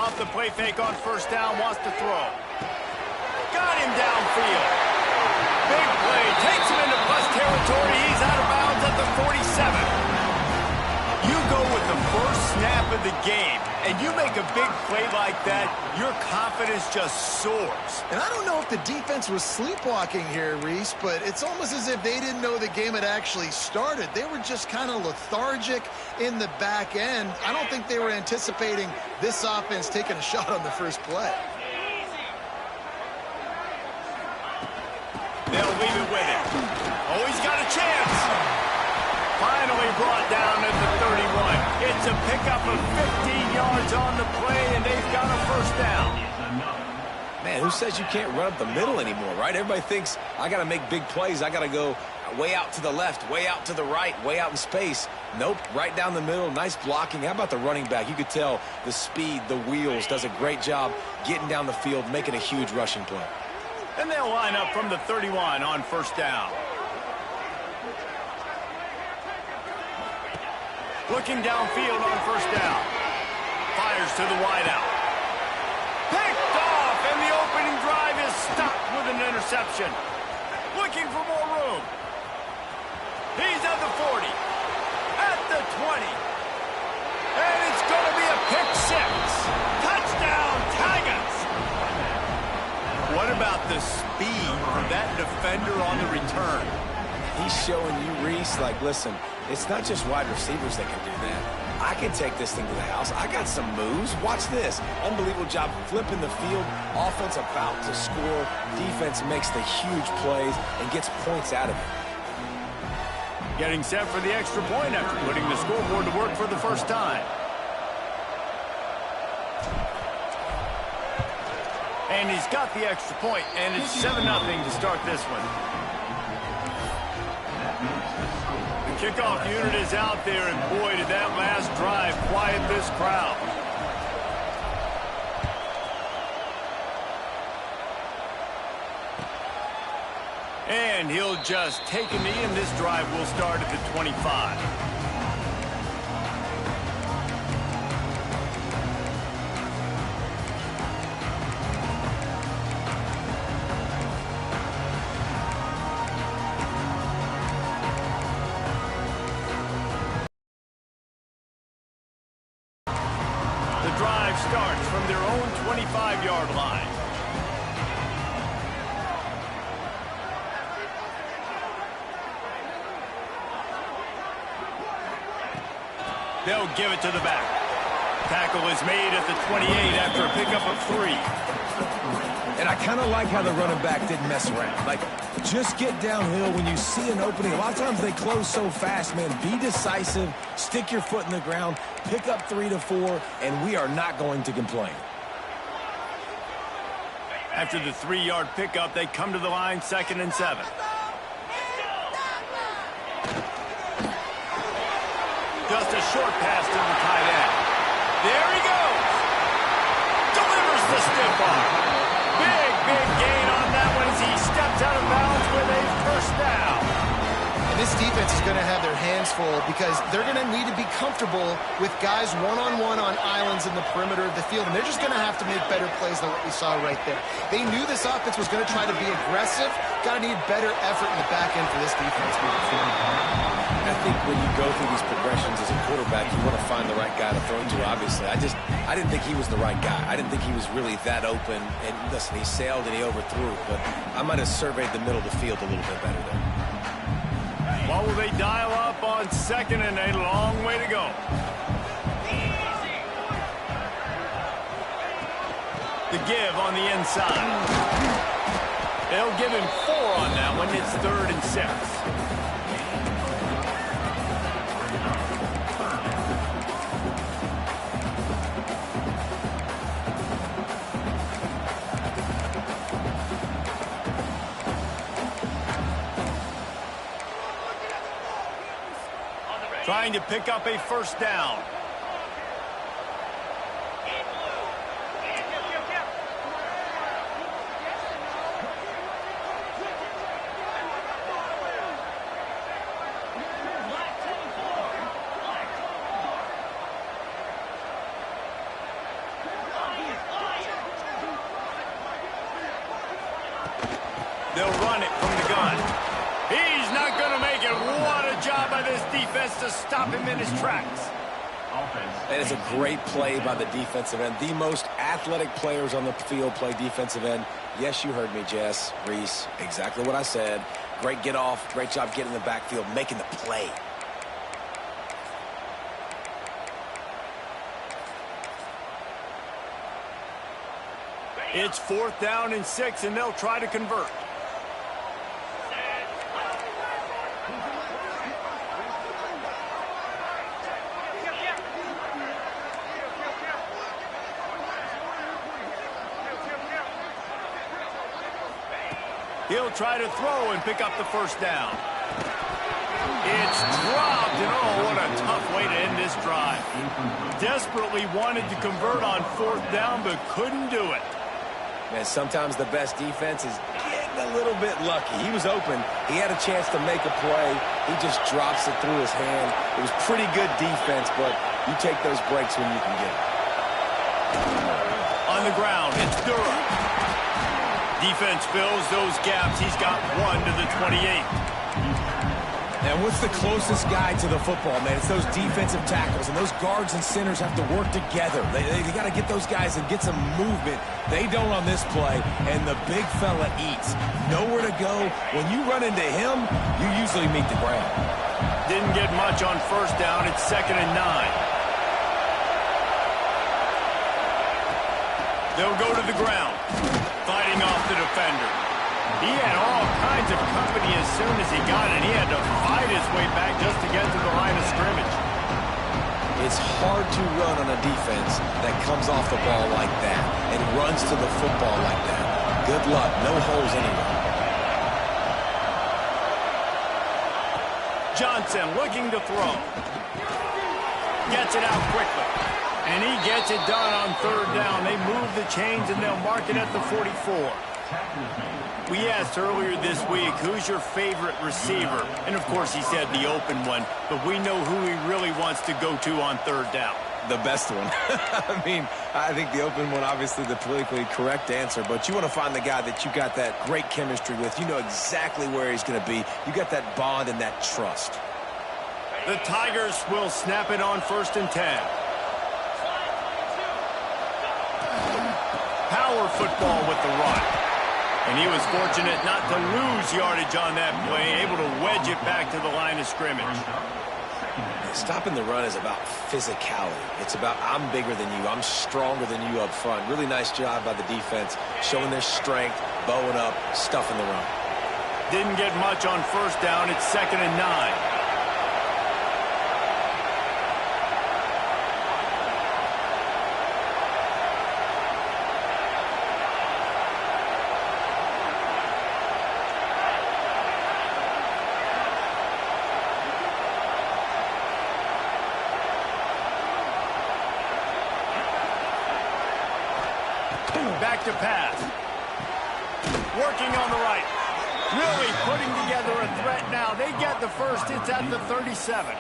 off the play fake on first down, wants to throw. Got him downfield. Big play, takes him into plus territory. He's out of bounds at the 47. You go with the first snap of the game, and you make a big play like that, your confidence just soars. And I don't know if the defense was sleepwalking here, Reese, but it's almost as if they didn't know the game had actually started. They were just kind of lethargic in the back end. I don't think they were anticipating this offense taking a shot on the first play. They'll leave it with him. Oh, he's got a chance. Finally brought down at the 31. It's a pickup of 15 yards on the play, and they've got a first down. Man, who says you can't run up the middle anymore, right? Everybody thinks I got to make big plays. I got to go way out to the left, way out to the right, way out in space. Nope, right down the middle. Nice blocking. How about the running back? You could tell the speed, the wheels, does a great job getting down the field, making a huge rushing play. And they'll line up from the 31 on first down. Looking downfield on first down. Fires to the wideout. Picked off, and the opening drive is stopped with an interception. Looking for more room. He's at the 40. At the 20. And it's going to be a pick six. Touchdown, Tigers. What about the speed from that defender on the return? He's showing you, Reese, like, listen, it's not just wide receivers that can do that. I can take this thing to the house. I got some moves. Watch this. Unbelievable job flipping the field. Offense about to score. Defense makes the huge plays and gets points out of it. Getting set for the extra point after putting the scoreboard to work for the first time. And he's got the extra point, and it's 7-0 to start this one. The kickoff unit is out there, and boy, did that last drive quiet this crowd. And he'll just take a knee, and this drive will start at the 25. Starts from their own 25-yard line. They'll give it to the back. Tackle is made at the 28 after a pickup of 3. And I kind of like how the running back didn't mess around. Like, just get downhill when you see an opening. A lot of times they close so fast, man. Be decisive, stick your foot in the ground, pick up 3 to 4, and we are not going to complain. After the 3-yard pickup, they come to the line, 2nd and 7. Just a short pass to the tight end. There he goes. Delivers the stiff arm. Big gain on that one as he steps out of bounds with a first down. And this defense is going to have their hands full because they're going to need to be comfortable with guys one-on-one on islands in the perimeter of the field, and they're just going to have to make better plays than what we saw right there. They knew this offense was going to try to be aggressive. Got to need better effort in the back end for this defense moving forward. I think when you go through these progressions as a quarterback, you want to find the right guy to throw to, obviously. I didn't think he was the right guy. I didn't think he was really that open. And listen, he sailed and he overthrew, but I might have surveyed the middle of the field a little bit better there. What will they dial up on 2nd and a long way to go? The give on the inside. They'll give him 4 on that one. It's 3rd and 6. Trying to pick up a first down. They'll run it from the gun. He's not going to make it. What a job by this defense to stop him in his tracks. That is a great play by the defensive end. The most athletic players on the field play defensive end. Yes, you heard me, Jess, Reese. Exactly what I said. Great get off. Great job getting in the backfield, making the play. It's 4th down and 6, and they'll try to convert. He'll try to throw and pick up the 1st down. It's dropped, and oh, what a tough way to end this drive. Desperately wanted to convert on 4th down, but couldn't do it. Man, sometimes the best defense is getting a little bit lucky. He was open. He had a chance to make a play. He just drops it through his hand. It was pretty good defense, but you take those breaks when you can get them. On the ground, it's Durham. Defense fills those gaps. He's got 1 to the 28. And what's the closest guy to the football, man? It's those defensive tackles, and those guards and centers have to work together. They got to get those guys and get some movement. They don't on this play, and the big fella eats. Nowhere to go. When you run into him, you usually meet the ground. Didn't get much on 1st down. It's 2nd and 9. They'll go to the ground, fighting off the defender. He had all kinds of company as soon as he got it. He had to fight his way back just to get to the line of scrimmage. It's hard to run on a defense that comes off the ball like that and runs to the football like that. Good luck. No holes anywhere. Johnson looking to throw. Gets it out quickly. And he gets it done on 3rd down. They move the chains, and they'll mark it at the 44. We asked earlier this week, who's your favorite receiver? And, of course, he said the open one, but we know who he really wants to go to on 3rd down. The best one. I mean, I think the open one, obviously the politically correct answer, but you want to find the guy that you got that great chemistry with. You know exactly where he's going to be. You got that bond and that trust. The Tigers will snap it on 1st and 10. Power football with the run. And he was fortunate not to lose yardage on that play, able to wedge it back to the line of scrimmage. Stopping the run is about physicality. It's about I'm bigger than you. I'm stronger than you up front. Really nice job by the defense, showing their strength, bowing up, stuffing the run. Didn't get much on 1st down. It's 2nd and 9. Back to pass. Working on the right. Really putting together a threat now. They get the 1st. It's at the 37.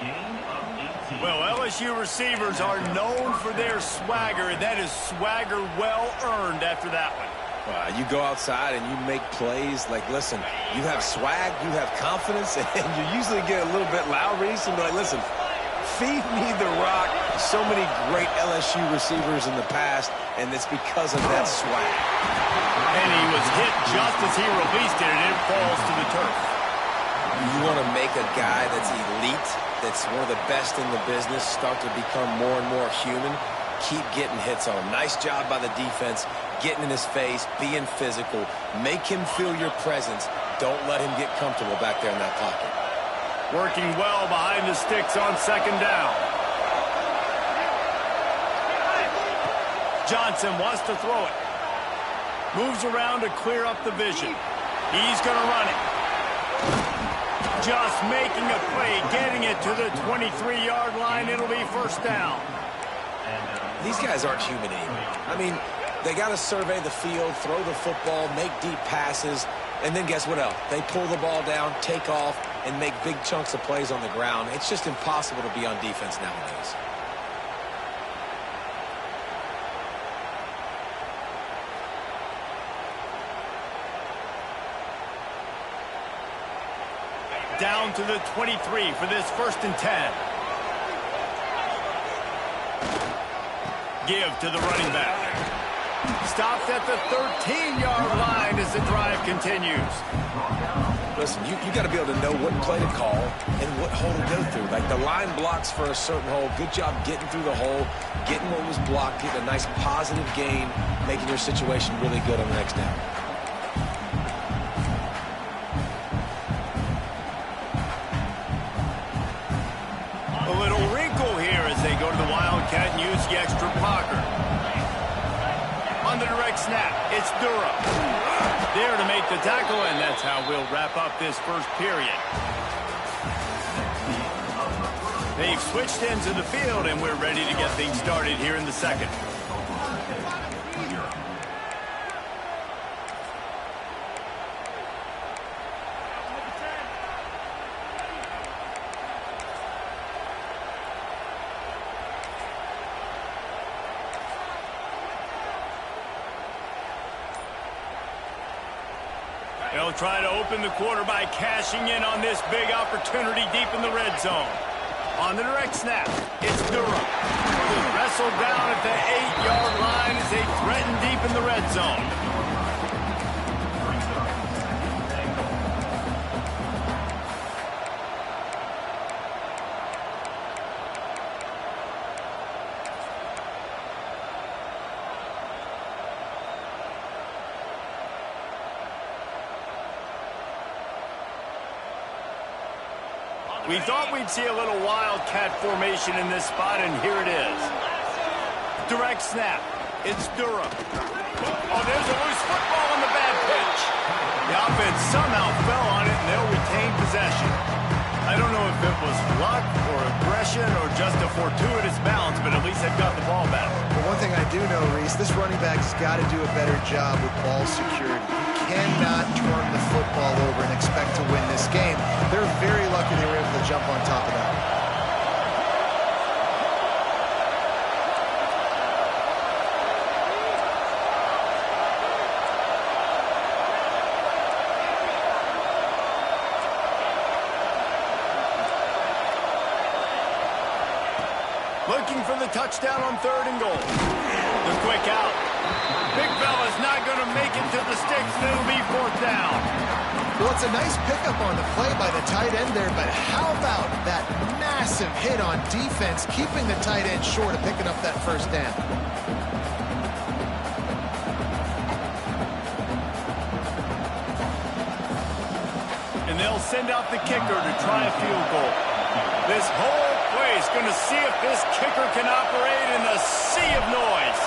Well, LSU receivers are known for their swagger. That is swagger well earned after that one. You go outside and you make plays. Like, listen, you have swag, you have confidence, and you usually get a little bit loud, Reese, and be like, listen, feed me the rock. So many great LSU receivers in the past, and it's because of that swag. And he was hit just as he released it, and it falls to the turf. You want to make a guy that's elite, that's one of the best in the business, start to become more and more human, keep getting hits on him. Nice job by the defense, getting in his face, being physical. Make him feel your presence. Don't let him get comfortable back there in that pocket. Working well behind the sticks on 2nd down. Johnson wants to throw it. Moves around to clear up the vision. He's going to run it. Just making a play, getting it to the 23-yard line. It'll be 1st down. These guys aren't human anymore. I mean, they got to survey the field, throw the football, make deep passes, and then guess what else? They pull the ball down, take off, and make big chunks of plays on the ground. It's just impossible to be on defense nowadays. down to the 23 for this 1st and 10. Give to the running back. Stopped at the 13-yard line as the drive continues. Listen, you got to be able to know what play to call and what hole to go through. Like the line blocks for a certain hole. Good job getting through the hole, getting what was blocked, getting a nice positive gain, making your situation really good on the next down. A little wrinkle here as they go to the Wildcat and use the extra blocker. On the direct snap, it's Durham. There to make the tackle, and that's how we'll wrap up this first period. They've switched ends of the field, and we're ready to get things started here in the second. They'll try to open the quarter by cashing in on this big opportunity deep in the red zone. On the direct snap, it's Durham. Wrestled down at the 8-yard line as they threaten deep in the red zone. We thought we'd see a little wildcat formation in this spot, and here it is. Direct snap. It's Durham. Oh, there's a loose football on the bad pitch. The offense somehow fell on it, and they'll retain possession. I don't know if it was luck or aggression or just a fortuitous bounce, but at least they've got the ball back. Well, one thing I do know, Reese, this running back's got to do a better job with ball security. He cannot turn the football over and expect to win this game. They're very lucky they were able to jump on top of that. Looking for the touchdown on 3rd and goal. The quick out. Big fella's not going to make it to the sticks, and it'll be 4th down. Well, it's a nice pickup on the play by the tight end there, but how about that massive hit on defense, keeping the tight end short of picking up that 1st down? And they'll send out the kicker to try a field goal. This whole place going to see if this kicker can operate in a sea of noise.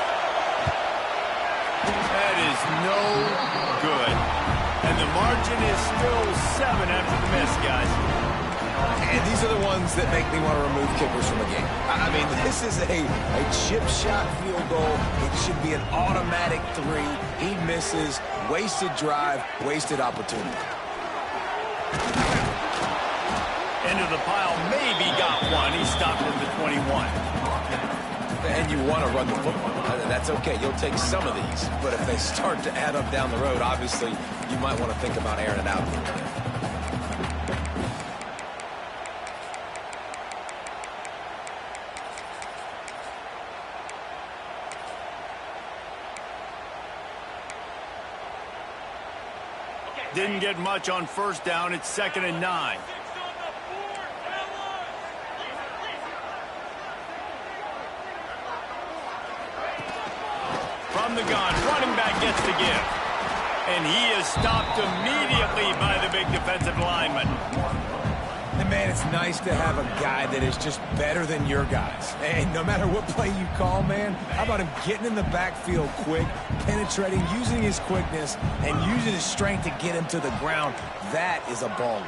That is no good. And the margin is still 7 after the miss, guys. And these are the ones that make me want to remove kickers from the game. I mean, this is a chip shot field goal. It should be an automatic 3. He misses. Wasted drive, wasted opportunity. Into the pile, maybe got one. He stopped at the 21. And you want to run the football. That's okay. You'll take some of these. But if they start to add up down the road, obviously, you might want to think about airing it out a little bit. Didn't get much on 1st down. It's 2nd and 9. From the gun, running back gets the give. And he is stopped immediately by the big defensive lineman. And man, it's nice to have a guy that is just better than your guys. And no matter what play you call, man, how about him getting in the backfield quick, penetrating, using his quickness, and using his strength to get him to the ground. That is a baller.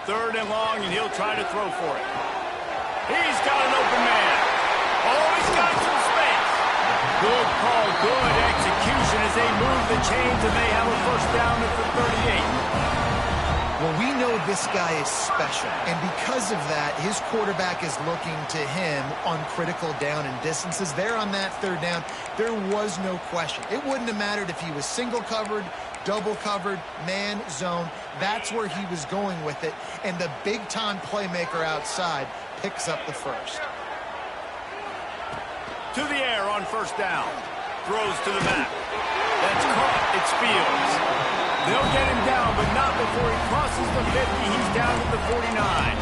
Third and long, and he'll try to throw for it. He's got an open man. Oh, he's got some space. Good call, good execution as they move the chains, and they have a 1st down at the 38. Well, we know this guy is special, and because of that, his quarterback is looking to him on critical down and distances. There on that third down, there was no question. It wouldn't have mattered if he was single covered, double covered, man, zone. That's where he was going with it, and the big-time playmaker outside picks up the first. To the air on first down. Throws to the back. That's caught. It's Fields. They'll get him down, but not before he crosses the 50. He's down to the 49.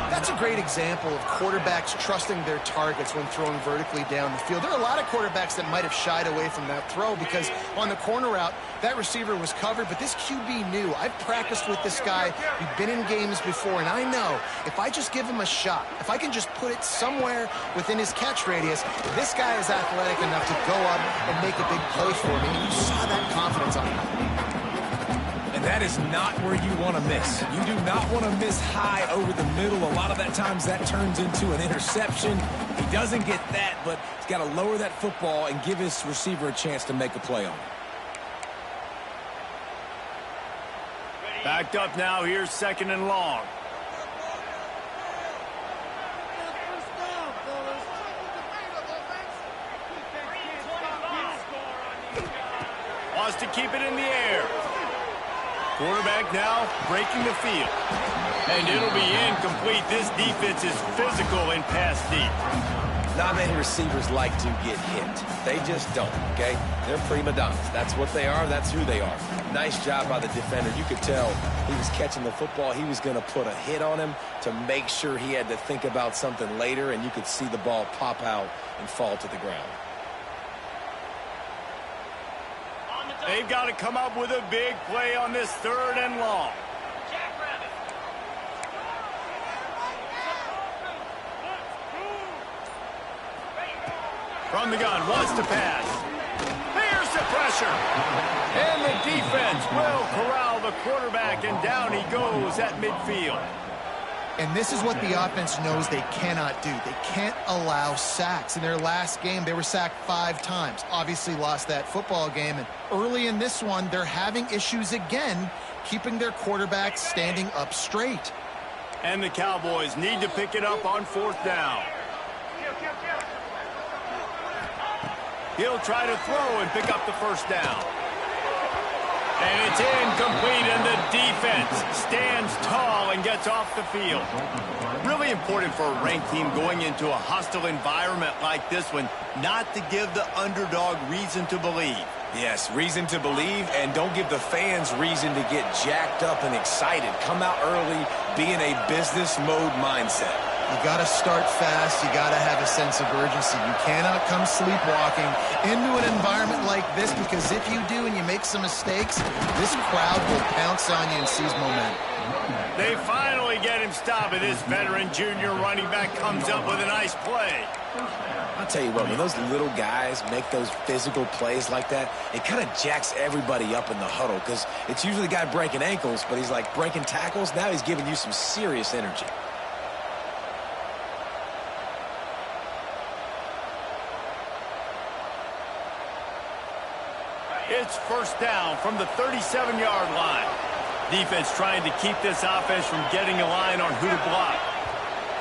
That's a great example of quarterbacks trusting their targets when throwing vertically down the field. There are a lot of quarterbacks that might have shied away from that throw because on the corner route, that receiver was covered, but this QB knew. I've practiced with this guy. We've been in games before, and I know if I just give him a shot, if I can just put it somewhere within his catch radius, this guy is athletic enough to go up and make a big play for me, and you saw that confidence on him. And that is not where you want to miss. You do not want to miss high over the middle. A lot of that times that turns into an interception. He doesn't get that, but he's got to lower that football and give his receiver a chance to make a play on it. Backed up now. Here's second and long. Wants to keep it in the air. Quarterback now breaking the field. And it'll be incomplete. This defense is physical in pass deep. Not many receivers like to get hit. They just don't, okay? They're prima donnas. That's what they are. That's who they are. Nice job by the defender. You could tell he was catching the football. He was going to put a hit on him to make sure he had to think about something later, and you could see the ball pop out and fall to the ground. They've got to come up with a big play on this third and long. From the gun, wants to pass. There's the pressure. And the defense will corral the quarterback, and down he goes at midfield. And this is what the offense knows they cannot do. They can't allow sacks. In their last game, they were sacked 5 times. Obviously lost that football game. And early in this one, they're having issues again, keeping their quarterback standing up straight. And the Cowboys need to pick it up on fourth down. He'll try to throw and pick up the first down. And it's incomplete, and the defense stands tall and gets off the field. Really important for a ranked team going into a hostile environment like this one, not to give the underdog reason to believe. Yes, reason to believe, and don't give the fans reason to get jacked up and excited. Come out early, be in a business mode mindset. You got to start fast. You got to have a sense of urgency. You cannot come sleepwalking into an environment like this, because if you do and you make some mistakes, this crowd will pounce on you and seize momentum. They finally get him stopped, and this veteran junior running back comes up with a nice play. I'll tell you what, when those little guys make those physical plays like that, it kind of jacks everybody up in the huddle, because it's usually the guy breaking ankles, but he's like breaking tackles. Now he's giving you some serious energy. It's first down from the 37-yard line. Defense trying to keep this offense from getting a line on who to block.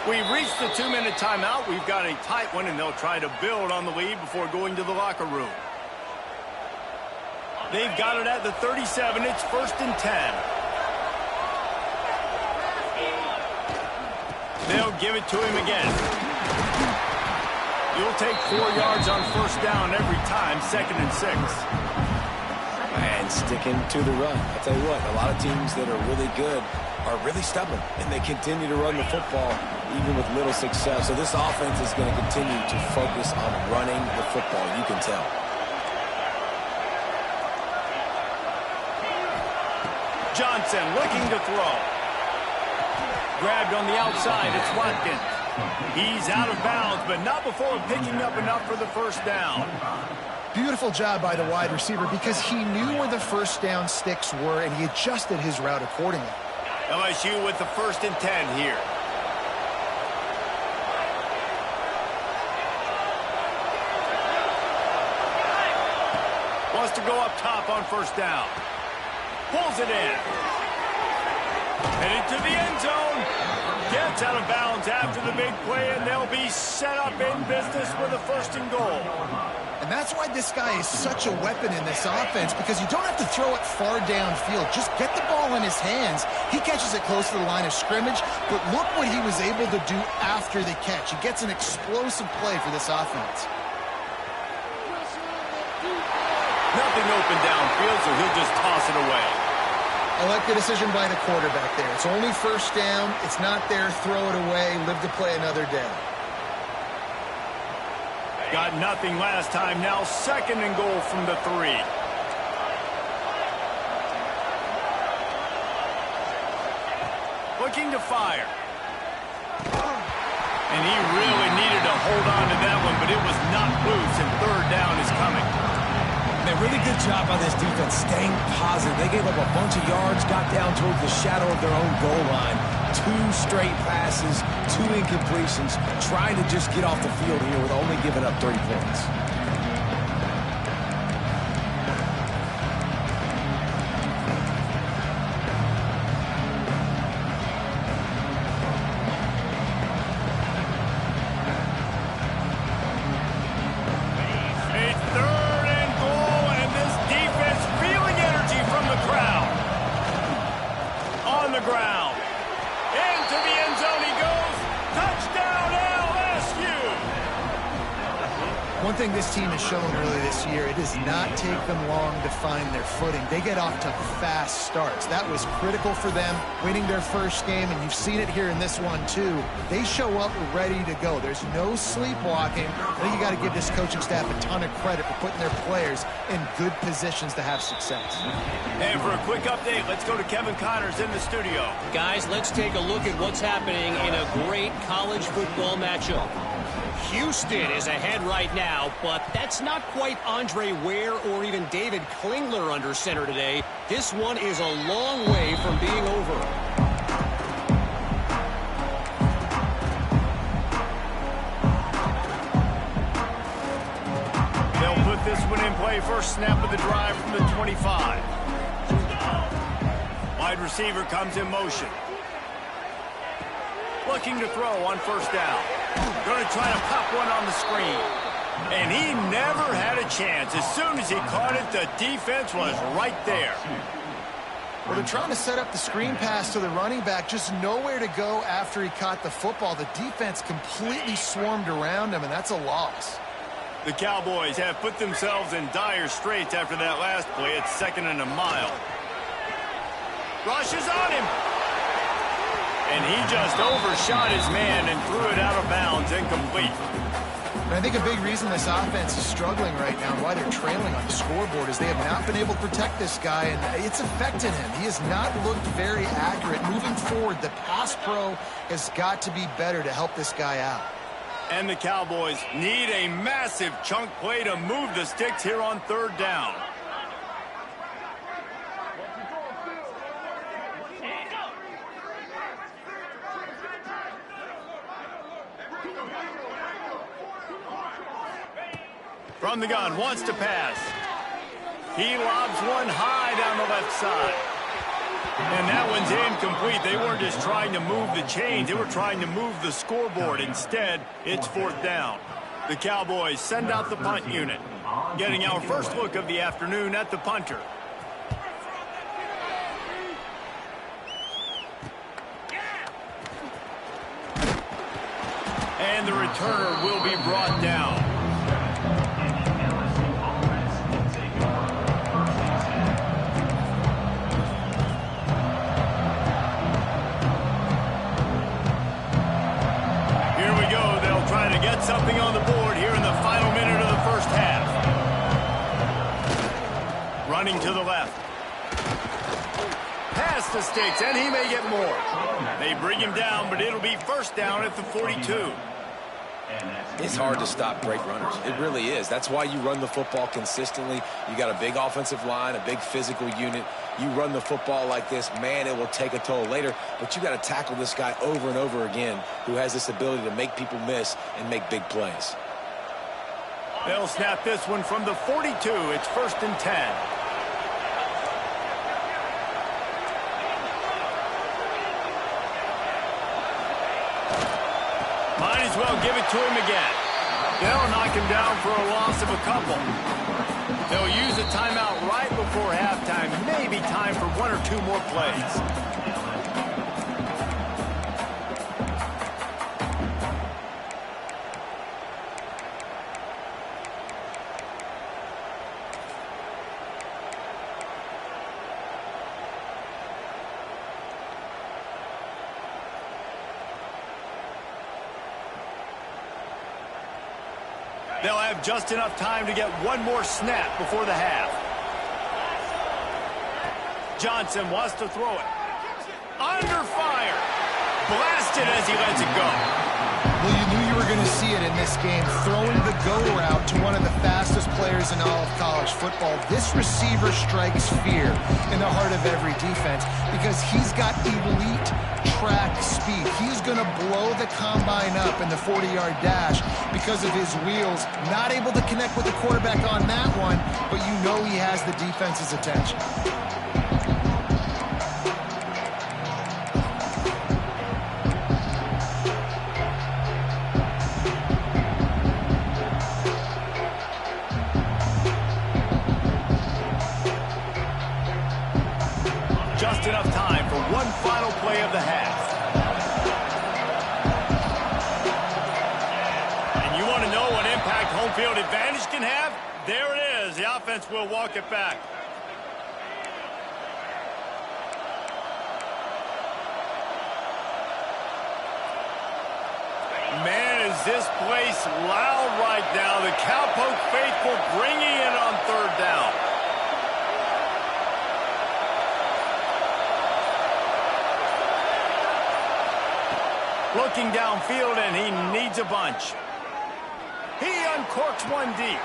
We've reached the 2-minute timeout. We've got a tight one, and they'll try to build on the lead before going to the locker room. They've got it at the 37. It's first and 10. They'll give it to him again. You'll take 4 yards on first down every time, 2nd and 6. And sticking to the run. I'll tell you what, a lot of teams that are really good are really stubborn, and they continue to run the football even with little success. So this offense is going to continue to focus on running the football. You can tell. Johnson looking to throw. Grabbed on the outside. It's Watkins. He's out of bounds, but not before picking up enough for the first down. Beautiful job by the wide receiver, because he knew where the first down sticks were, and he adjusted his route accordingly. LSU with the first and 10 here. Wants to go up top on first down. Pulls it in. Headed to the end zone. Gets out of bounds after the big play, and they'll be set up in business with a 1st and goal. And that's why this guy is such a weapon in this offense, because you don't have to throw it far downfield. Just get the ball in his hands. He catches it close to the line of scrimmage, but look what he was able to do after the catch. He gets an explosive play for this offense. Nothing open downfield, so he'll just toss it away. I like the decision by the quarterback there. It's only 1st down. It's not there. Throw it away. Live to play another day. Got nothing last time. Now 2nd and goal from the 3. Looking to fire. And he really needed to hold on to that one, but it was not loose, and 3rd down is coming. Man, really good job by this defense staying positive. They gave up a bunch of yards, got down towards the shadow of their own goal line. 2 straight passes, 2 incompletions, trying to just get off the field here with only giving up 3 points. One thing this team has shown early this year, it does not take them long to find their footing. They get off to fast starts. That was critical for them, winning their 1st game, and you've seen it here in this one too. They show up ready to go. There's no sleepwalking. I think you got to give this coaching staff a ton of credit for putting their players in good positions to have success. And for a quick update, let's go to Kevin Connors in the studio. Guys, let's take a look at what's happening in a great college football matchup. Houston is ahead right now, but that's not quite Andre Ware or even David Klingler under center today. This one is a long way from being over. They'll put this one in play. 1st snap of the drive from the 25. Wide receiver comes in motion. Looking to throw on 1st down. Going to try to pop one on the screen. And he never had a chance. As soon as he caught it, the defense was right there. Well, they're trying to set up the screen pass to the running back. Just nowhere to go after he caught the football. The defense completely swarmed around him, and that's a loss. The Cowboys have put themselves in dire straits after that last play. It's 2nd and a mile. Rushes on him. And he just overshot his man and threw it out of bounds, incomplete. And I think a big reason this offense is struggling right now and why they're trailing on the scoreboard is they have not been able to protect this guy, and it's affected him. He has not looked very accurate. Moving forward, the pass pro has got to be better to help this guy out. And the Cowboys need a massive chunk play to move the sticks here on 3rd down. From the gun, wants to pass. He lobs one high down the left side. And that one's incomplete. They weren't just trying to move the chains. They were trying to move the scoreboard. Instead, it's 4th down. The Cowboys send out the punt unit. Getting our first look of the afternoon at the punter. And the returner will be brought down. To get something on the board here in the final minute of the 1st half. Running to the left. Pass the sticks, and he may get more. They bring him down, but it'll be 1st down at the 42. It's hard to stop great runners. It really is. That's why you run the football consistently. You got a big offensive line, a big physical unit. You run the football like this, man, it will take a toll later. But you got to tackle this guy over and over again who has this ability to make people miss and make big plays. They'll snap this one from the 42. It's 1st and 10. Might as well give it to him again. They'll knock him down for a loss of a couple. They'll use a timeout right before halftime. Maybe time for one or two more plays. They'll have just enough time to get one more snap before the half. Johnson wants to throw it. Under fire. Blasted as he lets it go. Well, you knew you were going to see it in this game. Throwing the go route to one of the fastest players in all of college football. This receiver strikes fear in the heart of every defense because he's got elite track speed. He's going to blow the combine up in the 40-yard dash because of his wheels. Not able to connect with the quarterback on that one, but you know he has the defense's attention. Just enough time for one final play of the half. And you want to know what impact home field advantage can have? There it is. The offense will walk it back. Man, is this place loud right now. The Cowpoke faithful bringing it on third down. Looking downfield, and he needs a bunch. He uncorks one deep.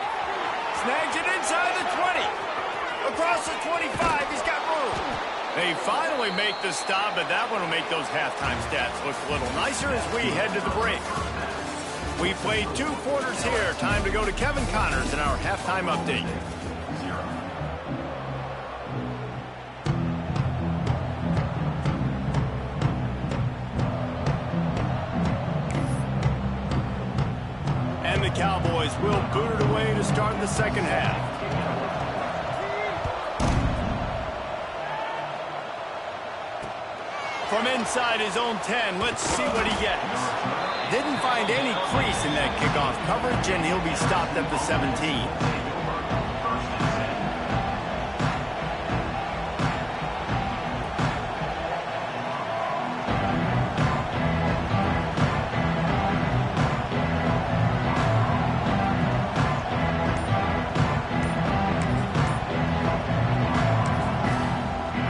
Snags it inside the 20. Across the 25, he's got room. They finally make the stop, but that one will make those halftime stats look a little nicer as we head to the break. We played 2 quarters here. Time to go to Kevin Connors in our halftime update. And the Cowboys will boot it away to start the second half. From inside his own 10, let's see what he gets. Didn't find any crease in that kickoff coverage, and he'll be stopped at the 17.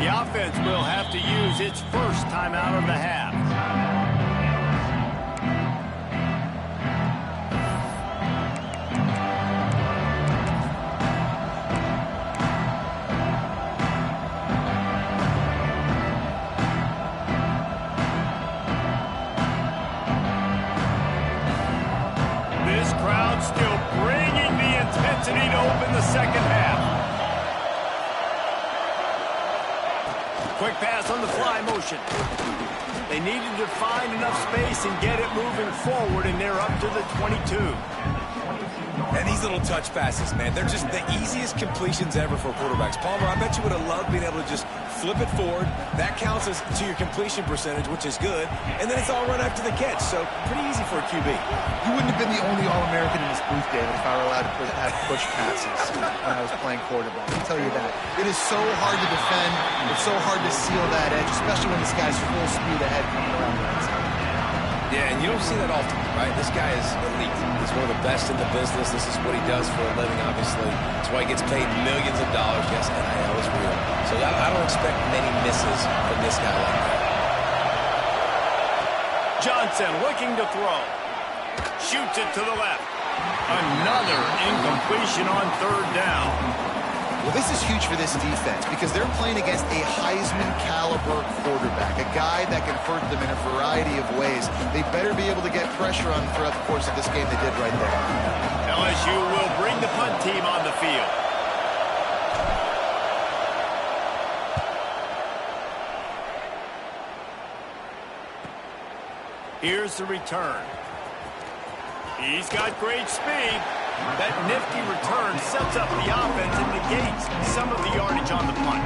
Offense will have to use its first timeout of the half. This crowd still bringing the intensity to open the second half. Quick pass on the fly motion. They needed to find enough space and get it moving forward, and they're up to the 22. And these little touch passes, man, they're just the easiest completions ever for quarterbacks. Palmer, I bet you would have loved being able to just flip it forward. That counts as to your completion percentage, which is good. And then it's all run after the catch, so pretty easy for a QB. You wouldn't have been the only All-American in this booth, David, if I were allowed to have push passes when I was playing quarterback. I'll tell you that. It is so hard to defend. It's so hard to seal that edge, especially when this guy's full speed ahead coming around the outside. Yeah, and you don't see that often, right? This guy is elite. He's one of the best in the business. This is what he does for a living, obviously. That's why he gets paid millions of dollars. Yes, NIL is real. So I don't expect many misses from this guy like that. Johnson looking to throw. Shoots it to the left. Another incompletion on third down. Well, this is huge for this defense because they're playing against a Heisman-caliber quarterback, a guy that can hurt them in a variety of ways. They better be able to get pressure on them throughout the course of this game. They did right there. LSU will bring the punt team on the field. Here's the return. He's got great speed. That nifty return sets up the offense and negates some of the yardage on the punt.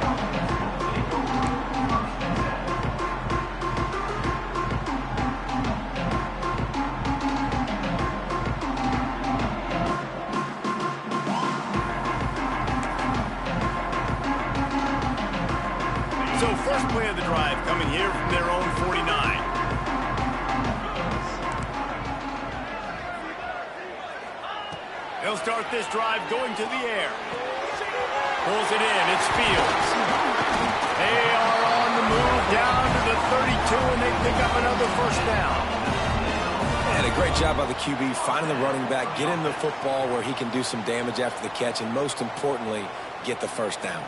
So first play of the drive coming here from their own 49. They'll start this drive going to the air. Pulls it in. It's Fields. They are on the move down to the 32, and they pick up another first down. And a great job by the QB finding the running back, getting the football where he can do some damage after the catch, and most importantly, get the first down.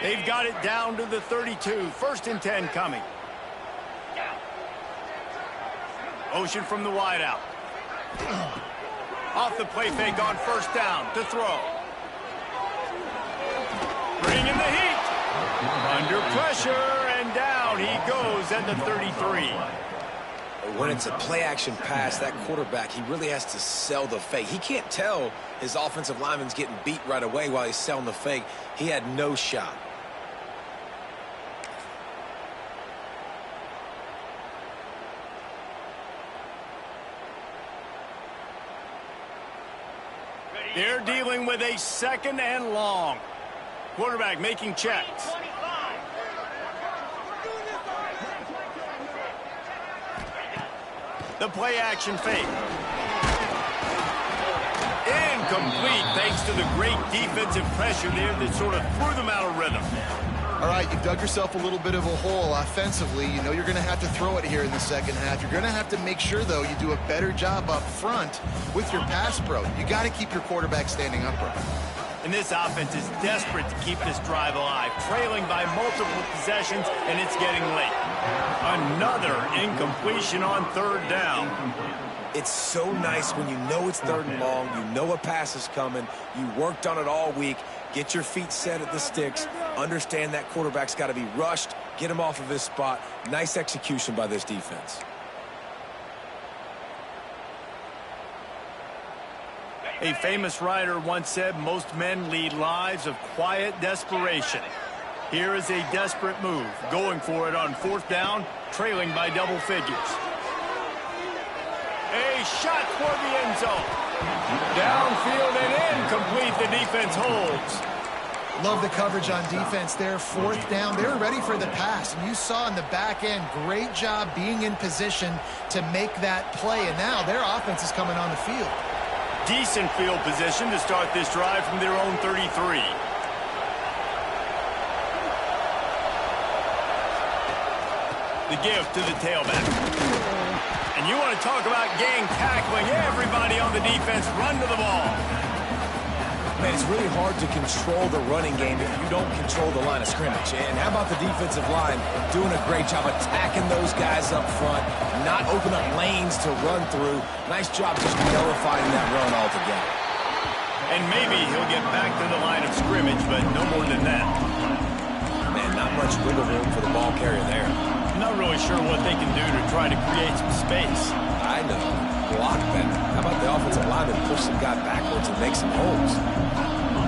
They've got it down to the 32. First and 10 coming. Motion from the wideout. Off the play fake on first down to throw. Bringing the heat. Under pressure, and down he goes at the 33. When it's a play-action pass, that quarterback, he really has to sell the fake. He can't tell his offensive lineman's getting beat right away while he's selling the fake. He had no shot. They're dealing with a second and long. Quarterback making checks. The play action fake. Incomplete thanks to the great defensive pressure there that sort of threw them out of rhythm. All right, you've dug yourself a little bit of a hole offensively. You know you're going to have to throw it here in the second half. You're going to have to make sure, though, you do a better job up front with your pass pro. You got to keep your quarterback standing upright. And this offense is desperate to keep this drive alive, trailing by multiple possessions, and it's getting late. Another incompletion on third down. It's so nice when you know it's third and long, you know a pass is coming, you worked on it all week, get your feet set at the sticks, understand that quarterback's got to be rushed, get him off of his spot. Nice execution by this defense. A famous writer once said, most men lead lives of quiet desperation. Here is a desperate move, going for it on fourth down, trailing by double figures. A shot toward the end zone. Downfield and incomplete. The defense holds. Love the coverage on defense there. Fourth down. They were ready for the pass. And you saw in the back end, great job being in position to make that play. And now their offense is coming on the field. Decent field position to start this drive from their own 33. The give to the tailback. And you want to talk about gang tackling. Everybody on the defense run to the ball. Man, it's really hard to control the running game if you don't control the line of scrimmage. And how about the defensive line doing a great job attacking those guys up front, not open up lanes to run through. Nice job just nullifying that run altogether. And maybe he'll get back to the line of scrimmage, but no more than that. Man, not much wiggle room for the ball carrier there. I'm not really sure what they can do to try to create some space. I know. Block better. How about the offensive lineman push some guy backwards and make some holes?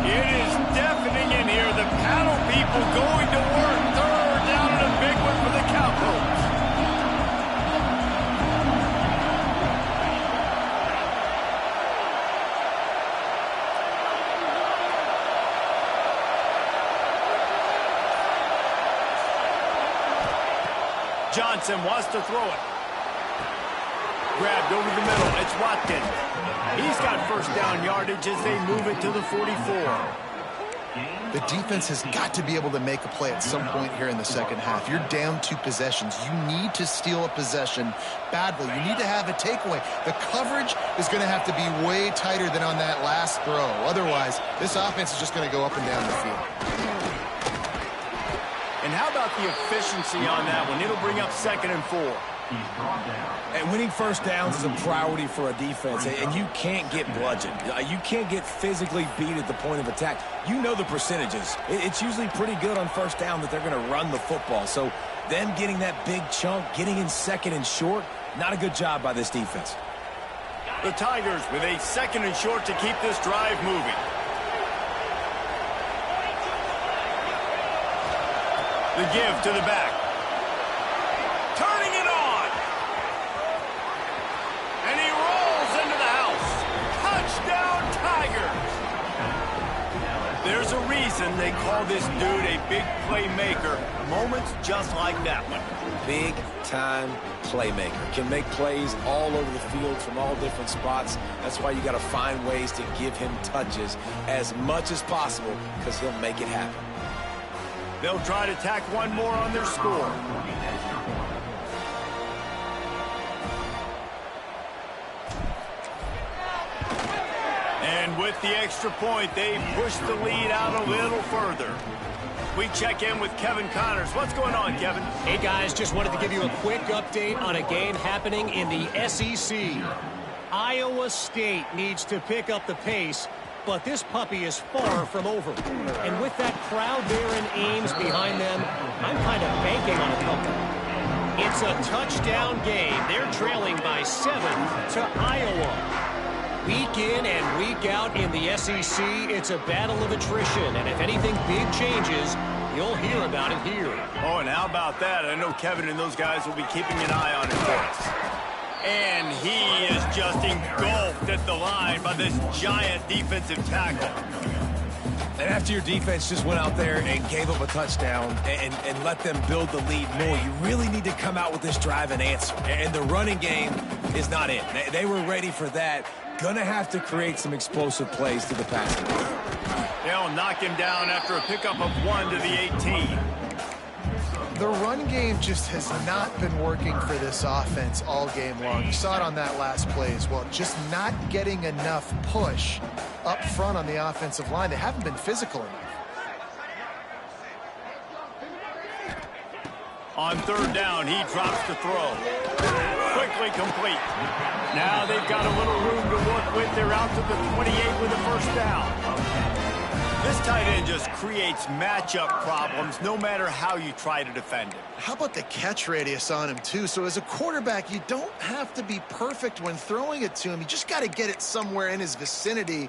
It is deafening in here. The paddle people going to work. Third down and a big one for the Cowboys. Johnson wants to throw it. Grabbed over the middle. It's Watkins. He's got first down yardage as they move it to the 44. The defense has got to be able to make a play at some point here in the second half. You're down 2 possessions. You need to steal a possession badly. You need to have a takeaway. The coverage is going to have to be way tighter than on that last throw. Otherwise, this offense is just going to go up and down the field. And how about the efficiency on that one? It'll bring up 2nd and 4. And winning first downs is a priority for a defense, and you can't get bludgeoned. You can't get physically beat at the point of attack. You know the percentages. It's usually pretty good on first down that they're going to run the football. So them getting that big chunk, getting in 2nd and short, Not a good job by this defense. The Tigers with a 2nd and short to keep this drive moving. The give to the back. Turning it on. And he rolls into the house. Touchdown, Tigers. There's a reason they call this dude a big playmaker. Moments just like that one. Big-time playmaker. Can make plays all over the field from all different spots. That's why you got to find ways to give him touches as much as possible, because he'll make it happen. They'll try to tack one more on their score. And with the extra point, they push the lead out a little further. We check in with Kevin Connors. What's going on, Kevin? Hey, guys, just wanted to give you a quick update on a game happening in the SEC. Iowa State needs to pick up the pace, but this puppy is far from over. And with that crowd there in Ames behind them, I'm kind of banking on a couple. It's a touchdown game. They're trailing by 7 to Iowa. Week in and week out in the SEC, it's a battle of attrition. And if anything big changes, you'll hear about it here. Oh, and how about that? I know Kevin and those guys will be keeping an eye on it for us. And he is just engulfed at the line by this giant defensive tackle. And after your defense just went out there and gave up a touchdown and let them build the lead more, you really need to come out with this drive and answer. And the running game is not it. They were ready for that. Gonna have to create some explosive plays to the passing game. They'll knock him down after a pickup of 1 to the 18. The run game just has not been working for this offense all game long. You saw it on that last play as well. Just not getting enough push up front on the offensive line. They haven't been physical enough. On 3rd down, he drops the throw. Quickly complete. Now they've got a little room to work with. They're out to the 28 with a 1st down. This tight end just creates matchup problems no matter how you try to defend it. How about the catch radius on him, too? So as a quarterback, you don't have to be perfect when throwing it to him. You just got to get it somewhere in his vicinity,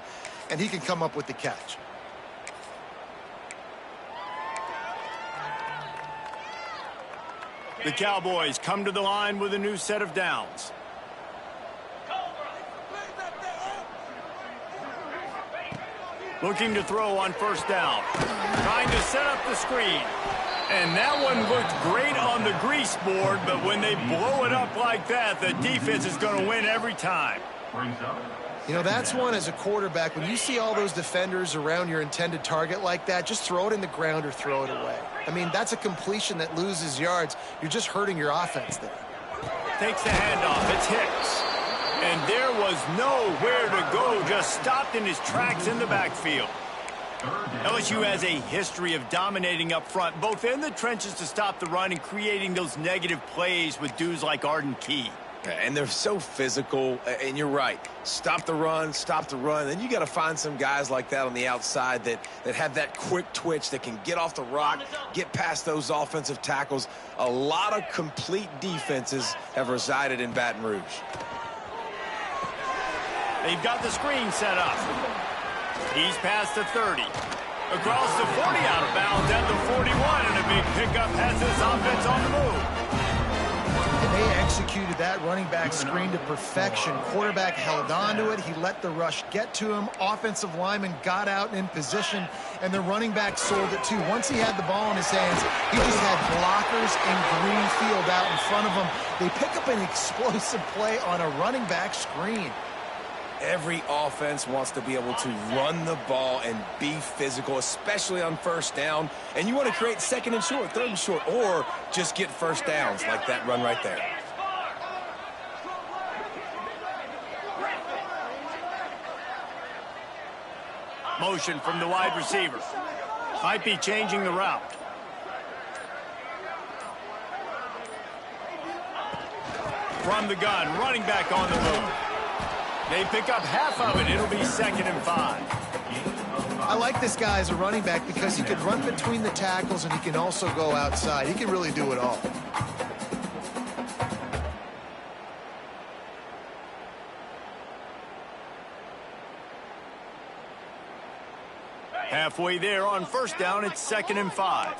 and he can come up with the catch. The Cowboys come to the line with a new set of downs. Looking to throw on 1st down. Trying to set up the screen. And that one looked great on the grease board, but when they blow it up like that, the defense is going to win every time. You know, that's one as a quarterback. When you see all those defenders around your intended target like that, just throw it in the ground or throw it away. I mean, that's a completion that loses yards. You're just hurting your offense there. Takes the handoff. It's Hicks. And there was nowhere to go, just stopped in his tracks in the backfield. LSU has a history of dominating up front, both in the trenches to stop the run and creating those negative plays with dudes like Arden Key. And they're so physical, and you're right. Stop the run, then you got to find some guys like that on the outside that have that quick twitch that can get off the rock, get past those offensive tackles. A lot of complete defenses have resided in Baton Rouge. They've got the screen set up. He's past the 30. Across the 40, out of bounds at the 41, and a big pickup has his offense on the move. And they executed that running back screen to perfection. Quarterback held on to it. He let the rush get to him. Offensive lineman got out and in position, and the running back sold it too. Once he had the ball in his hands, he just had blockers and green field out in front of him. They pick up an explosive play on a running back screen. Every offense wants to be able to run the ball and be physical, especially on 1st down. And you want to create 2nd and short, 3rd and short, or just get 1st downs like that run right there. Motion from the wide receiver. Might be changing the route. From the gun, running back on the move. They pick up half of it. It'll be 2nd and 5. I like this guy as a running back because he can run between the tackles and he can also go outside. He can really do it all. halfway there on first down. It's 2nd and 5.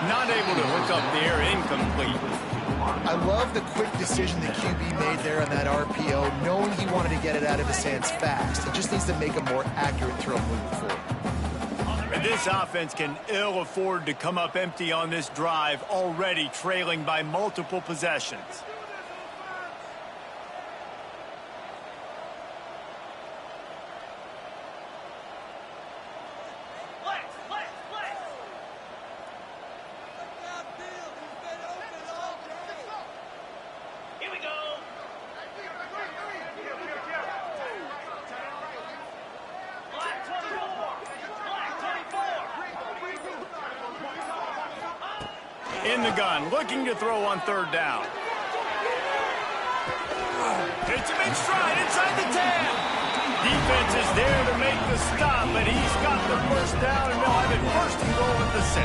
Not able to hook up there, incomplete. I love the quick decision the QB made there on that RPO, knowing he wanted to get it out of his hands fast. He just needs to make a more accurate throw moving forward. And this offense can ill afford to come up empty on this drive, already trailing by multiple possessions. In the gun, looking to throw on 3rd down. Hits him in stride inside the 10. Defense is there to make the stop, but he's got the first down, and they'll have it 1st and goal at the 6.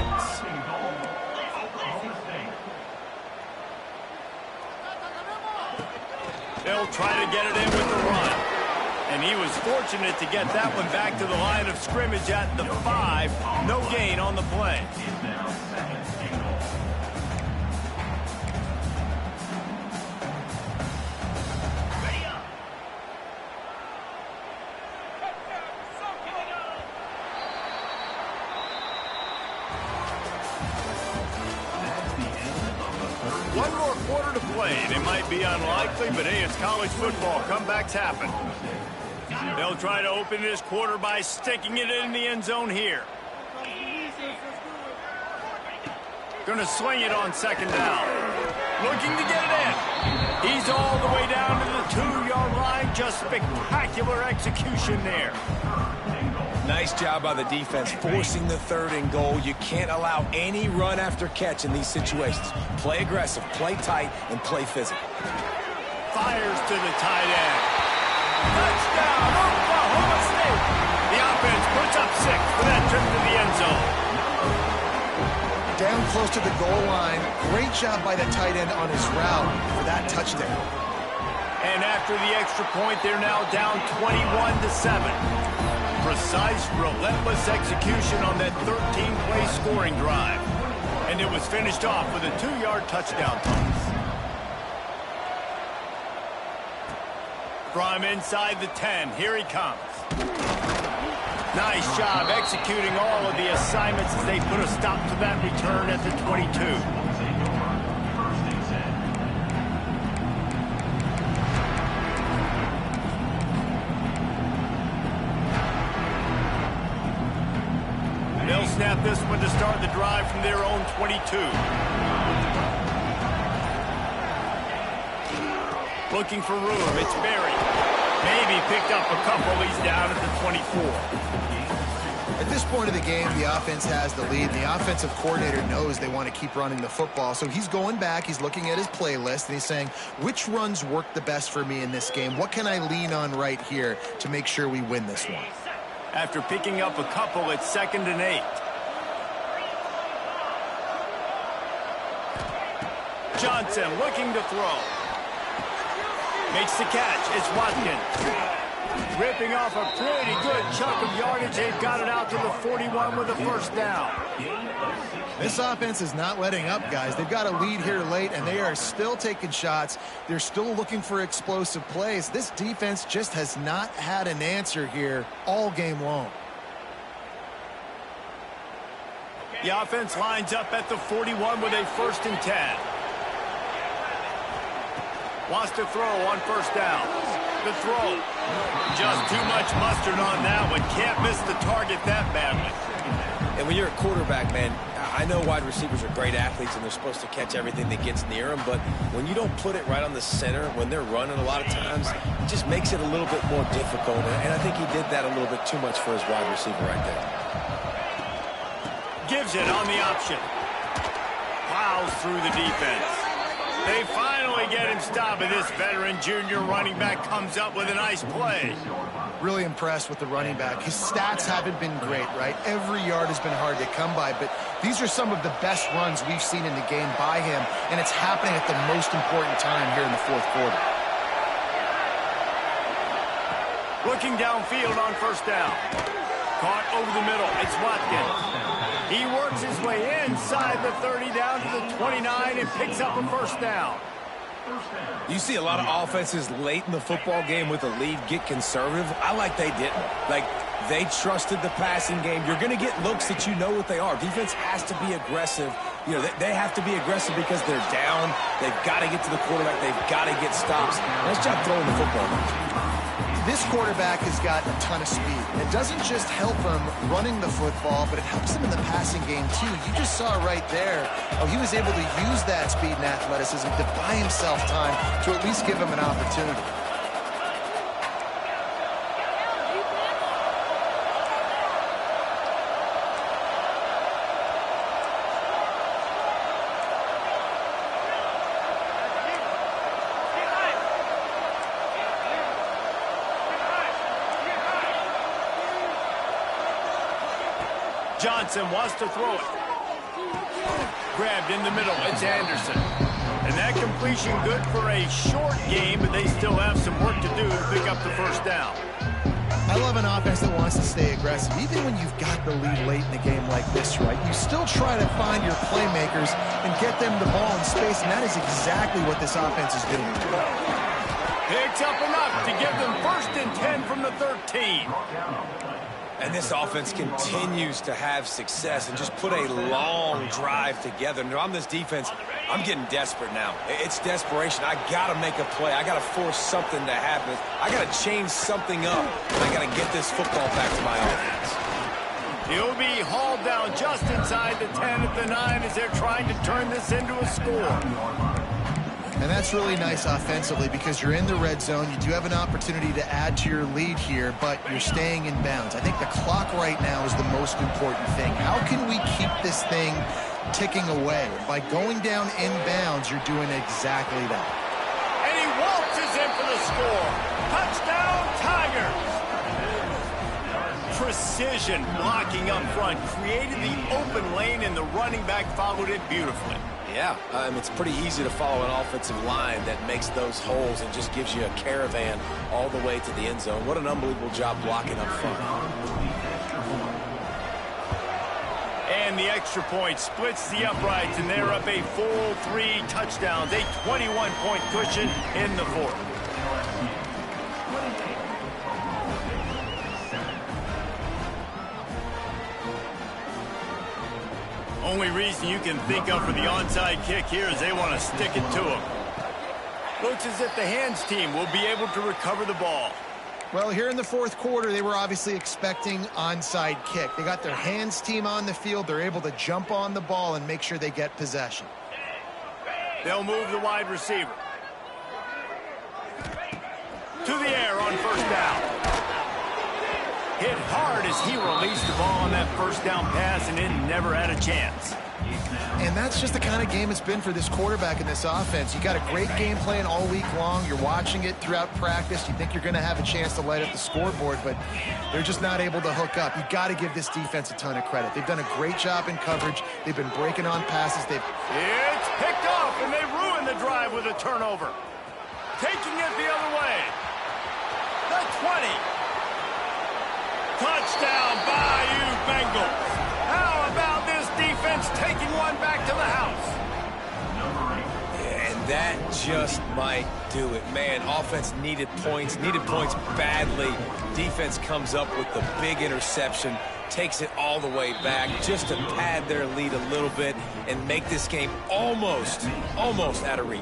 They'll try to get it in with the run. And he was fortunate to get that one back to the line of scrimmage at the 5. No gain on the play. One more quarter to play, and it might be unlikely, but hey, it's college football. Comebacks happen. They'll try to open this quarter by sticking it in the end zone here. Gonna swing it on 2nd down. Looking to get it in. He's all the way down to the 2-yard line. Just spectacular execution there. Nice job by the defense forcing the 3rd and goal. You can't allow any run after catch in these situations. Play aggressive, play tight, and play physical. Fires to the tight end. Touchdown, Oklahoma State. The offense puts up 6 for that trip to the end zone. Down close to the goal line. Great job by the tight end on his route for that touchdown. And after the extra point, they're now down 21-7. Precise, relentless execution on that 13-play scoring drive. And it was finished off with a 2-yard touchdown toss. From inside the 10, here he comes. Nice job executing all of the assignments as they put a stop to that return at the 22. They'll snap this one to start the drive from their own 22. Looking for room, it's Berry. Maybe picked up a couple, he's down at the 24. At this point of the game, the offense has the lead. The offensive coordinator knows they want to keep running the football, so he's going back, he's looking at his playlist, and he's saying, which runs work the best for me in this game? What can I lean on right here to make sure we win this one? After picking up a couple, it's 2nd and 8. Johnson looking to throw. Makes the catch. It's Watkins. Ripping off a pretty good chunk of yardage. They've got it out to the 41 with a 1st down. This offense is not letting up, guys. They've got a lead here late, and they are still taking shots. They're still looking for explosive plays. This defense just has not had an answer here all game long. The offense lines up at the 41 with a 1st and 10. Wants to throw on 1st down. The throw. Just too much mustard on that one. Can't miss the target that badly. And when you're a quarterback, man, I know wide receivers are great athletes and they're supposed to catch everything that gets near them, but when you don't put it right on the center, when they're running a lot of times, it just makes it a little bit more difficult. And I think he did that a little bit too much for his wide receiver right there. Gives it on the option. Plows through the defense. They finally get him stopped, and this veteran junior running back comes up with a nice play. Really impressed with the running back. His stats haven't been great, right? Every yard has been hard to come by, but these are some of the best runs we've seen in the game by him, and it's happening at the most important time here in the 4th quarter. Looking downfield on first down. Caught over the middle. It's Watkins. He works his way inside the 30 down to the 29 and picks up a first down. You see a lot of offenses late in the football game with a lead get conservative. I like they didn't. Like, they trusted the passing game. You're going to get looks that you know what they are. Defense has to be aggressive. You know, they have to be aggressive because they're down. They've got to get to the quarterback. They've got to get stops. Nice job throwing the football. This quarterback has got a ton of speed. It doesn't just help him running the football, but it helps him in the passing game, too. You just saw right there how he was able to use that speed and athleticism to buy himself time to at least give him an opportunity. Johnson wants to throw it. Grabbed in the middle. It's Anderson. And that completion good for a short game, but they still have some work to do to pick up the first down. I love an offense that wants to stay aggressive. Even when you've got the lead late in the game like this, right, you still try to find your playmakers and get them the ball in space, and that is exactly what this offense is doing. Picks up enough to give them 1st and 10 from the 13. And this offense continues to have success and just put a long drive together. And on this defense, I'm getting desperate now. It's desperation. I got to make a play. I got to force something to happen. I got to change something up. And I got to get this football back to my offense. He'll be hauled down just inside the 10 at the 9 as they're trying to turn this into a score. And that's really nice offensively because you're in the red zone. You do have an opportunity to add to your lead here, but you're staying in bounds. I think the clock right now is the most important thing. How can we keep this thing ticking away? By going down in bounds, you're doing exactly that. And he waltzes in for the score. Touchdown, Tigers! Precision blocking up front. Created the open lane, and the running back followed it beautifully. Yeah, it's pretty easy to follow an offensive line that makes those holes and just gives you a caravan all the way to the end zone. What an unbelievable job blocking up front. And the extra point splits the uprights, and they're up a full 3 touchdowns, a 21-point cushion in the 4th. Only reason you can think of for the onside kick here is they want to stick it to him. Looks as if the hands team will be able to recover the ball. Well, here in the 4th quarter, they were obviously expecting onside kick. They got their hands team on the field. They're able to jump on the ball and make sure they get possession. They'll move the wide receiver. To the air on first down. Hit hard as he released the ball on that first down pass, and it never had a chance. And that's just the kind of game it's been for this quarterback in this offense. You got a great game plan all week long. You're watching it throughout practice. You think you're going to have a chance to light up the scoreboard, but they're just not able to hook up. You got to give this defense a ton of credit. They've done a great job in coverage. They've been breaking on passes. It's picked off, and they ruin the drive with a turnover. Taking it the other way. The 20. Touchdown, Bayou Bengals. How about this defense taking one back to the house? And that just might do it. Man, offense needed points badly. Defense comes up with the big interception, takes it all the way back just to pad their lead a little bit and make this game almost out of reach.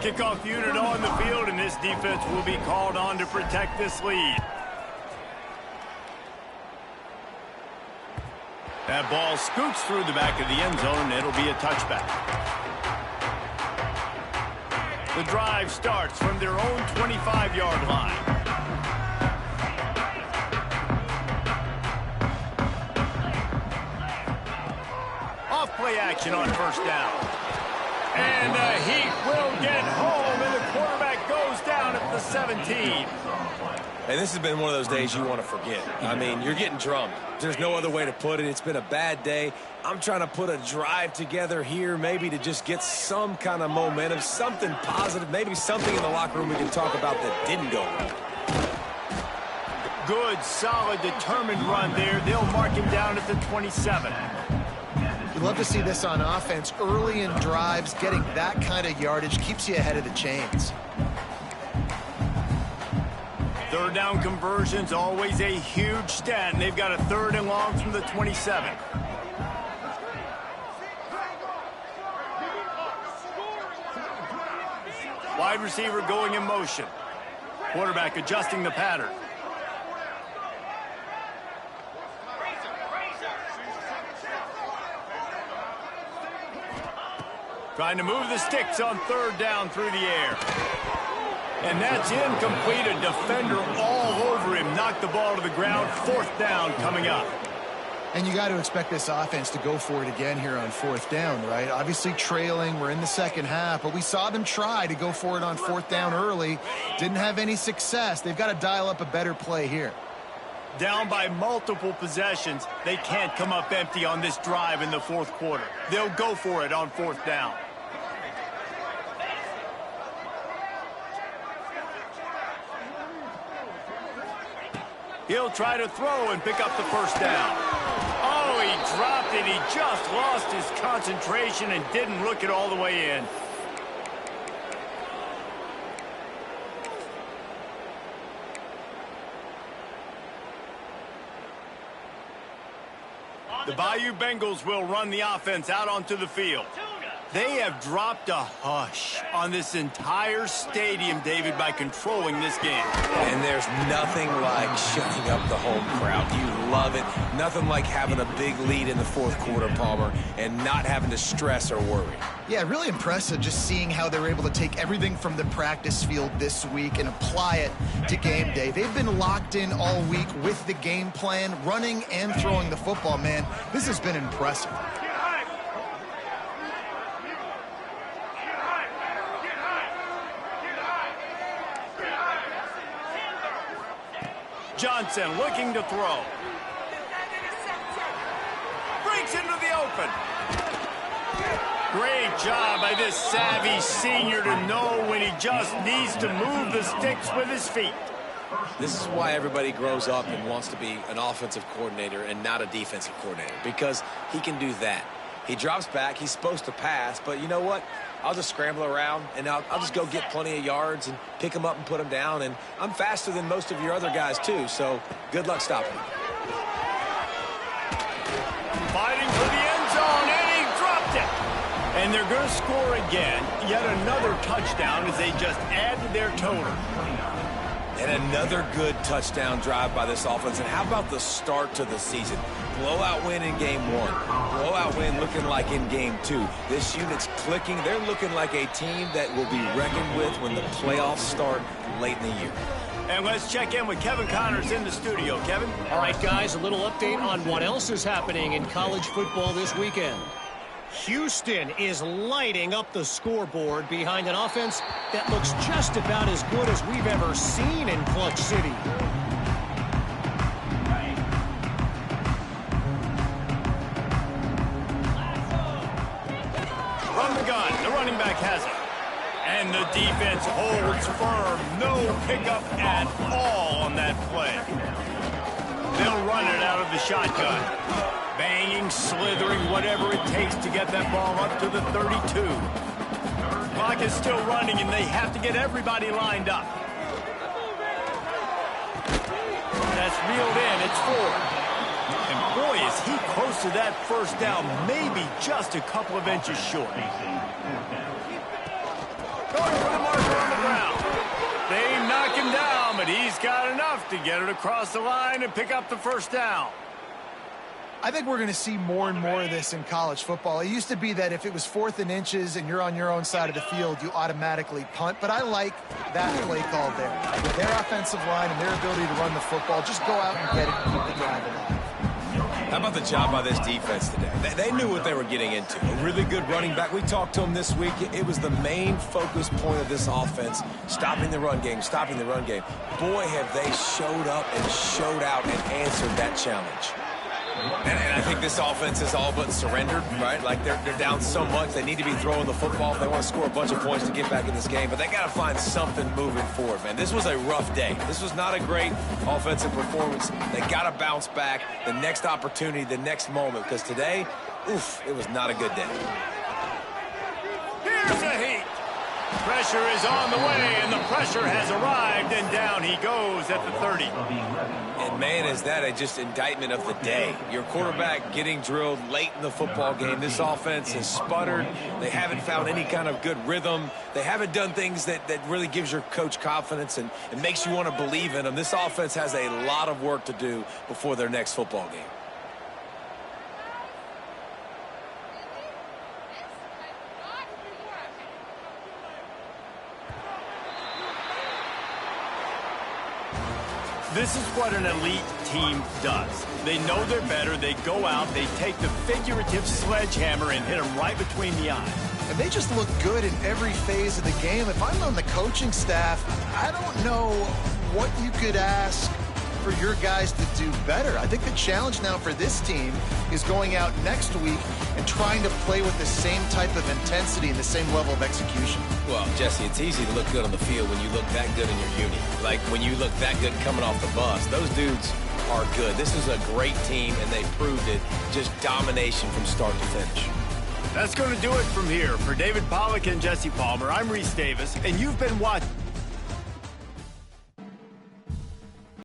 Kickoff unit on the field, and this defense will be called on to protect this lead. That ball scoots through the back of the end zone, and it'll be a touchback. The drive starts from their own 25-yard line. Off play action on first down. And the Heat will get home, and the quarterback goes down at the 17. And this has been one of those days you want to forget. I mean, you're getting drummed. There's no other way to put it. It's been a bad day. I'm trying to put a drive together here maybe to just get some kind of momentum, something positive, maybe something in the locker room we can talk about that didn't go well. Good, solid, determined run there. They'll mark him down at the 27. You love to see this on offense. Early in drives, getting that kind of yardage keeps you ahead of the chains. Third down conversions, always a huge stat, and they've got a 3rd and long from the 27. Wide receiver going in motion. Quarterback adjusting the pattern. Trying to move the sticks on 3rd down through the air. And that's incomplete. A defender all over him. Knocked the ball to the ground. 4th down coming up. And you got to expect this offense to go for it again here on 4th down, right? Obviously trailing. We're in the second half, but we saw them try to go for it on 4th down early. Didn't have any success. They've got to dial up a better play here. Down by multiple possessions. They can't come up empty on this drive in the 4th quarter. They'll go for it on 4th down. He'll try to throw and pick up the 1st down. Oh, he dropped it. He just lost his concentration and didn't look it all the way in. The Bayou Bengals will run the offense out onto the field. They have dropped a hush on this entire stadium, David, by controlling this game. And there's nothing like shutting up the home crowd. You love it. Nothing like having a big lead in the 4th quarter, Palmer, and not having to stress or worry. Yeah, really impressive just seeing how they're able to take everything from the practice field this week and apply it to game day. They've been locked in all week with the game plan, running and throwing the football, man. This has been impressive. Johnson looking to throw. Breaks into the open. Great job by this savvy senior to know when he just needs to move the sticks with his feet. This is why everybody grows up and wants to be an offensive coordinator and not a defensive coordinator, because he can do that. He drops back. He's supposed to pass, but you know what? I'll just scramble around, and I'll just go get plenty of yards and pick them up and put them down. And I'm faster than most of your other guys, too, so good luck stopping him. Fighting for the end zone, and he dropped it. And they're going to score again. Yet another touchdown as they just add to their total. And another good touchdown drive by this offense. And how about the start to the season? Blowout win in game 1. Blowout win looking like in game 2. This unit's clicking. They're looking like a team that will be reckoned with when the playoffs start late in the year. And let's check in with Kevin Connors in the studio. Kevin? All right, guys, a little update on what else is happening in college football this weekend. Houston is lighting up the scoreboard behind an offense that looks just about as good as we've ever seen in Clutch City. From the gun, the running back has it. And the defense holds firm. No pickup at all on that play. They'll run it out of the shotgun. Banging, slithering, whatever it takes to get that ball up to the 32. Clock is still running, and they have to get everybody lined up. That's reeled in. It's 4. And boy, is he close to that 1st down, maybe just a couple of inches short. Going for the marker on the ground. They knock him down, but he's got enough to get it across the line and pick up the 1st down. I think we're going to see more and more of this in college football. It used to be that if it was 4th and inches and you're on your own side of the field, you automatically punt. But I like that play call there. With their offensive line and their ability to run the football, just go out and get it and keep the drive alive. How about the job by this defense today? They knew what they were getting into. A really good running back. We talked to him this week. It was the main focus point of this offense, stopping the run game, stopping the run game. Boy, have they showed up and showed out and answered that challenge. And I think this offense is all but surrendered, right? Like they're down so much. They need to be throwing the football if they want to score a bunch of points to get back in this game. But they got to find something moving forward, man. This was a rough day. This was not a great offensive performance. They got to bounce back the next opportunity, the next moment. Because today, oof, it was not a good day. Here's a heat. Pressure is on the way, and the pressure has arrived, and down he goes at the 30. And, man, is that just indictment of the day. Your quarterback getting drilled late in the football game. This offense has sputtered. They haven't found any kind of good rhythm. They haven't done things that really gives your coach confidence and makes you want to believe in them. This offense has a lot of work to do before their next football game. This is what an elite team does. They know they're better. They go out. They take the figurative sledgehammer and hit them right between the eyes. And they just look good in every phase of the game. If I'm on the coaching staff, I don't know what you could ask for your guys to do better. I think the challenge now for this team is going out next week and trying to play with the same type of intensity and the same level of execution. Well, Jesse, it's easy to look good on the field when you look that good in your uni. Like when you look that good coming off the bus. Those dudes are good. This is a great team, and they proved it. Just domination from start to finish. That's going to do it from here. For David Pollack and Jesse Palmer, I'm Reese Davis, and you've been watching.